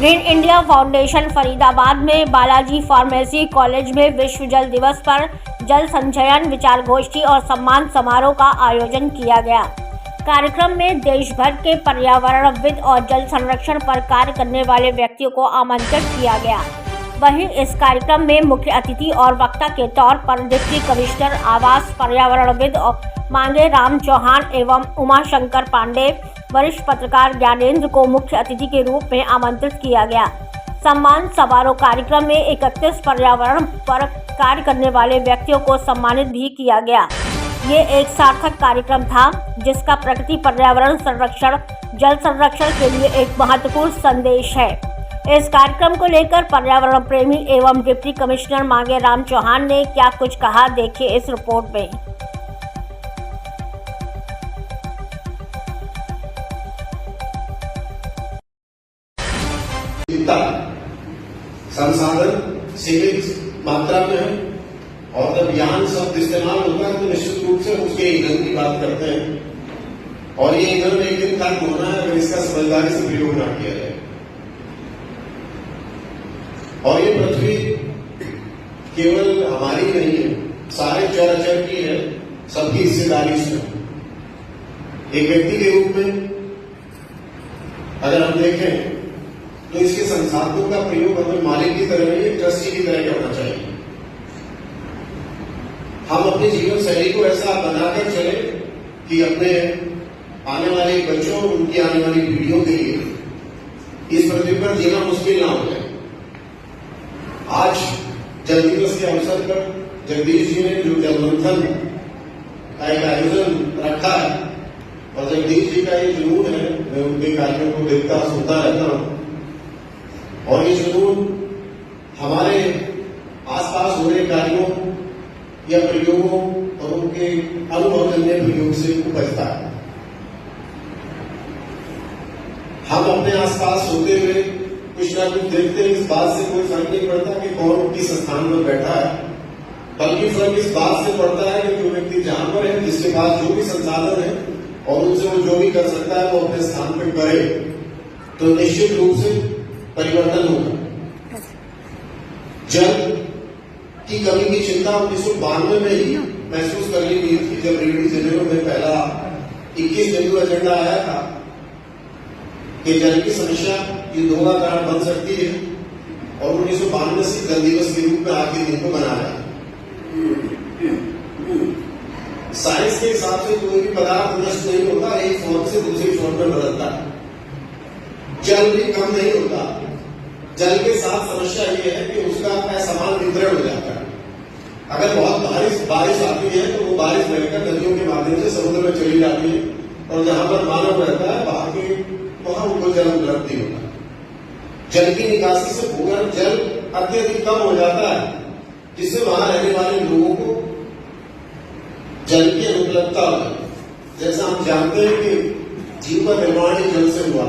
Green India foundation Faridabad में Balaji pharmacy college में विश्व जल दिवस पर जल संचयन विचार गोष्ठी और सम्मान समारोह का आयोजन किया गया। कार्यक्रम में देश भर के पर्यावरणविद और जल संरक्षण पर कार्य करने वाले व्यक्तियों को आमंत्रित किया गया। वहीं इस कार्यक्रम में मुख्य अतिथि और वक्ता के तौर पर डिप्टी कमिश्नर आवास पर्यावरणविद मांगे राम चौहान एवं उमाशंकर पांडे, वरिष्ठ पत्रकार ज्ञानेंद्र को मुख्य अतिथि के रूप में आमंत्रित किया गया। सम्मान समारोह कार्यक्रम में 31 पर्यावरण पर कार्य करने वाले व्यक्तियों को सम्मानित भी किया गया। ये एक सार्थक कार्यक्रम था जिसका प्रकृति पर्यावरण संरक्षण, जल संरक्षण के लिए एक महत्वपूर्ण संदेश है। इस कार्यक्रम को लेकर पर्यावरण प्रेमी एवं डिप्टी कमिश्नर मांगे राम चौहान ने क्या कुछ कहा, देखिए इस रिपोर्ट में। संसाधन सीमित मात्रा में है और जब ज्ञान शब्द इस्तेमाल होता है तो निश्चित रूप से उसके ईंधन की बात करते हैं और ये ईंधन एक दिन खत्म होना है अगर इसका समझदारी से प्रयोग न किया जाए। और ये पृथ्वी केवल हमारी नहीं है, सारे चराचर की है, सबकी हिस्सेदारी इसमें। एक व्यक्ति के रूप में अगर हम देखें तो इसके संसाधनों का प्रयोग हमें मालिक की तरह नहीं, ट्रस्टी की तरह करना चाहिए। हम अपनी जीवन शैली को ऐसा बनाकर चले कि अपने आने वाले बच्चों, उनकी आने वाली पीढ़ियों के लिए इस पृथ्वी पर जीना मुश्किल ना हो जाए। आज जल दिवस के अवसर पर जगदीश जी ने जो जल मंथन का एक आयोजन रखा है और जगदीश जी का ये जुनून है, मैं उनके कार्यों को देखता सुनता रहता हूं और ये जुनून हमारे आसपास हो रहे कार्यों या प्रयोगों और उनके अनुभवजन्य प्रयोग से उपजता है। हम अपने आसपास होते हुए कुछ ना कुछ देखते हैं, इस बात से कोई फर्क नहीं पड़ता कि कौन किस स्थान पर बैठा है, बल्कि फर्क इस बात से पड़ता है कि जो व्यक्ति जहां पर है, जिसके पास जो भी संसाधन है और उनसे वो जो भी कर सकता है वो अपने स्थान पर करे, तो निश्चित रूप से परिवर्तन होगा। जल की कमी की चिंता 1992 में ही महसूस कर ली गई थी जब रेडी जेनेरो में पहला 21 बिंदु एजेंडा आया था कि जल की समस्या युद्धों का कारण बन सकती है और 1992 से जल दिवस के रूप में आज के दिन को मना रहा है। साइंस के हिसाब से कोई भी पदार्थ नष्ट नहीं होता, एक फॉर्म से दूसरी फॉर्म में बदलता है। जल भी कम नहीं होता। जल के साथ समस्या ये है कि उसका असमान वितरण हो जाता है। अगर बहुत बारिश आती है तो वो बारिश बहकर नदियों के माध्यम से समुद्र में चली जाती है और जहां पर मानव रहता है वहां उनको जल उपलब्ध नहीं होता। जल की निकासी से भूगर्भ जल अत्यधिक कम हो जाता है, जिससे वहां रहने वाले लोगों को जल की अनुपलब्धता हो जाती है। जैसा हम जानते हैं कि जीव का निर्माण ही जल से हुआ।